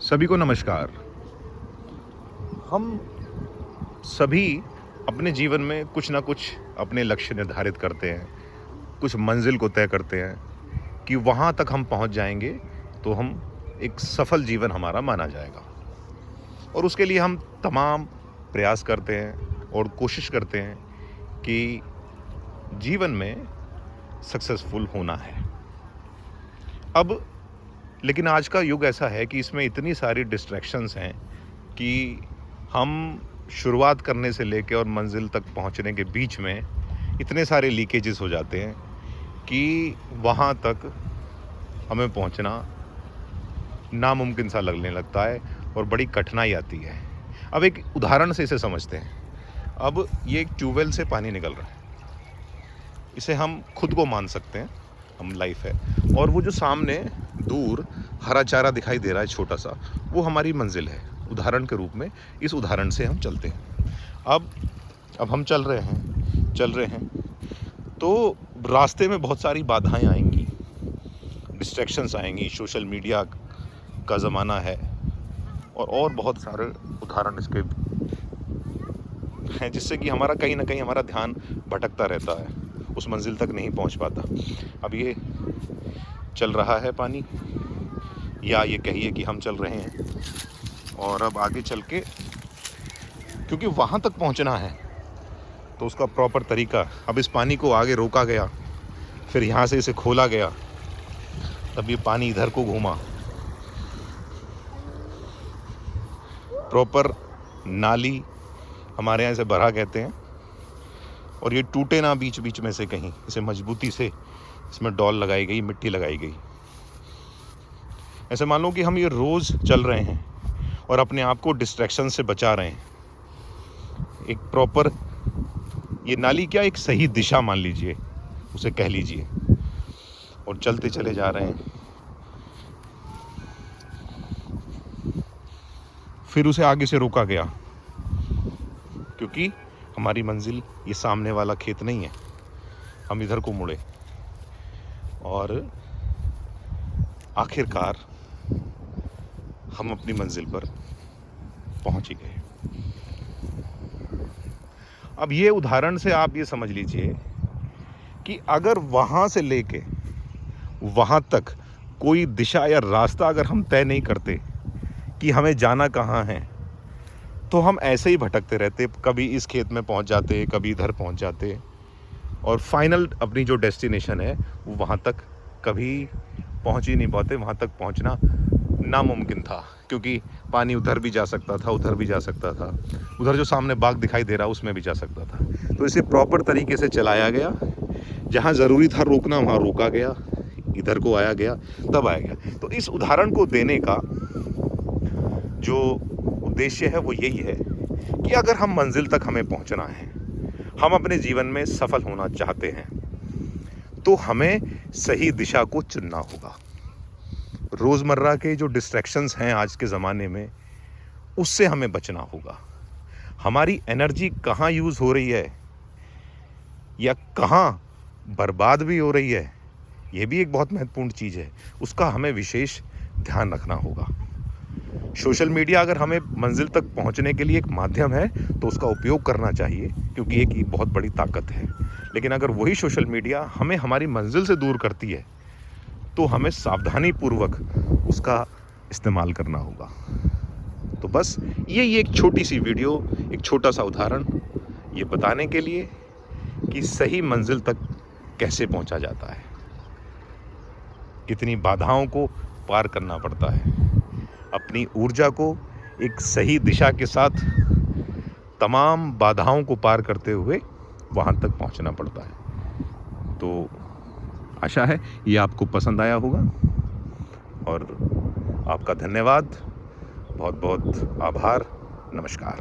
सभी को नमस्कार। हम सभी अपने जीवन में कुछ ना कुछ अपने लक्ष्य निर्धारित करते हैं, कुछ मंजिल को तय करते हैं कि वहाँ तक हम पहुँच जाएंगे तो हम एक सफल जीवन हमारा माना जाएगा। और उसके लिए हम तमाम प्रयास करते हैं और कोशिश करते हैं कि जीवन में सक्सेसफुल होना है। अब लेकिन आज का युग ऐसा है कि इसमें इतनी सारी डिस्ट्रैक्शंस हैं कि हम शुरुआत करने से लेकर और मंजिल तक पहुंचने के बीच में इतने सारे लीकेजेस हो जाते हैं कि वहां तक हमें पहुंचना नामुमकिन सा लगने लगता है और बड़ी कठिनाई आती है। अब एक उदाहरण से इसे समझते हैं। अब ये एक ट्यूबवेल से पानी निकल रहा है, इसे हम खुद को मान सकते हैं, हम लाइफ है। और वो जो सामने दूर हरा चारा दिखाई दे रहा है छोटा सा, वो हमारी मंजिल है। उदाहरण के रूप में इस उदाहरण से हम चलते हैं। अब हम चल रहे हैं तो रास्ते में बहुत सारी बाधाएं आएंगी, डिस्ट्रैक्शंस आएंगी। सोशल मीडिया का ज़माना है और बहुत सारे उदाहरण इसके हैं जिससे कि हमारा कहीं ना कहीं हमारा ध्यान भटकता रहता है, उस मंजिल तक नहीं पहुंच पाता। अब ये चल रहा है पानी, या ये कहिए कि हम चल रहे हैं, और अब आगे चल के क्योंकि वहाँ तक पहुँचना है तो उसका प्रॉपर तरीका, अब इस पानी को आगे रोका गया, फिर यहाँ से इसे खोला गया, तब ये पानी इधर को घूमा, प्रॉपर नाली हमारे यहाँ इसे बरहा कहते हैं, और ये टूटे ना बीच बीच में से कहीं, इसे मजबूती से इसमें डॉल लगाई गई, मिट्टी लगाई गई। ऐसे मान लो कि हम ये रोज़ चल रहे हैं और अपने आप को डिस्ट्रैक्शन से बचा रहे हैं। एक प्रॉपर ये नाली क्या, एक सही दिशा मान लीजिए, उसे कह लीजिए, और चलते चले जा रहे हैं। फिर उसे आगे से रोका गया क्योंकि हमारी मंजिल ये सामने वाला खेत नहीं है, हम इधर को मुड़े और आखिरकार हम अपनी मंजिल पर पहुंच ही गए। अब ये उदाहरण से आप ये समझ लीजिए कि अगर वहाँ से लेके वहाँ तक कोई दिशा या रास्ता अगर हम तय नहीं करते कि हमें जाना कहाँ है, तो हम ऐसे ही भटकते रहते, कभी इस खेत में पहुँच जाते, कभी इधर पहुँच जाते, और फाइनल अपनी जो डेस्टिनेशन है वो वहाँ तक कभी पहुँच ही नहीं पाते। वहाँ तक पहुँचना नामुमकिन था क्योंकि पानी उधर भी जा सकता था, उधर भी जा सकता था, उधर जो सामने बाग दिखाई दे रहा उसमें भी जा सकता था। तो इसे प्रॉपर तरीके से चलाया गया, जहाँ ज़रूरी था रोकना वहाँ रोका गया, इधर को आया गया, तब आया गया। तो इस उदाहरण को देने का जो उद्देश्य है वो यही है कि अगर हम मंजिल तक हमें पहुंचना है, हम अपने जीवन में सफल होना चाहते हैं, तो हमें सही दिशा को चुनना होगा। रोज़मर्रा के जो डिस्ट्रैक्शंस हैं आज के ज़माने में, उससे हमें बचना होगा। हमारी एनर्जी कहाँ यूज़ हो रही है या कहाँ बर्बाद भी हो रही है, ये भी एक बहुत महत्वपूर्ण चीज़ है, उसका हमें विशेष ध्यान रखना होगा। सोशल मीडिया अगर हमें मंजिल तक पहुंचने के लिए एक माध्यम है तो उसका उपयोग करना चाहिए क्योंकि एक बहुत बड़ी ताकत है। लेकिन अगर वही सोशल मीडिया हमें हमारी मंजिल से दूर करती है तो हमें सावधानी पूर्वक उसका इस्तेमाल करना होगा। तो बस यही एक छोटी सी वीडियो, एक छोटा सा उदाहरण, ये बताने के लिए कि सही मंजिल तक कैसे पहुंचा जाता है, कितनी बाधाओं को पार करना पड़ता है, अपनी ऊर्जा को एक सही दिशा के साथ तमाम बाधाओं को पार करते हुए वहाँ तक पहुँचना पड़ता है। तो आशा है ये आपको पसंद आया होगा, और आपका धन्यवाद, बहुत बहुत आभार, नमस्कार।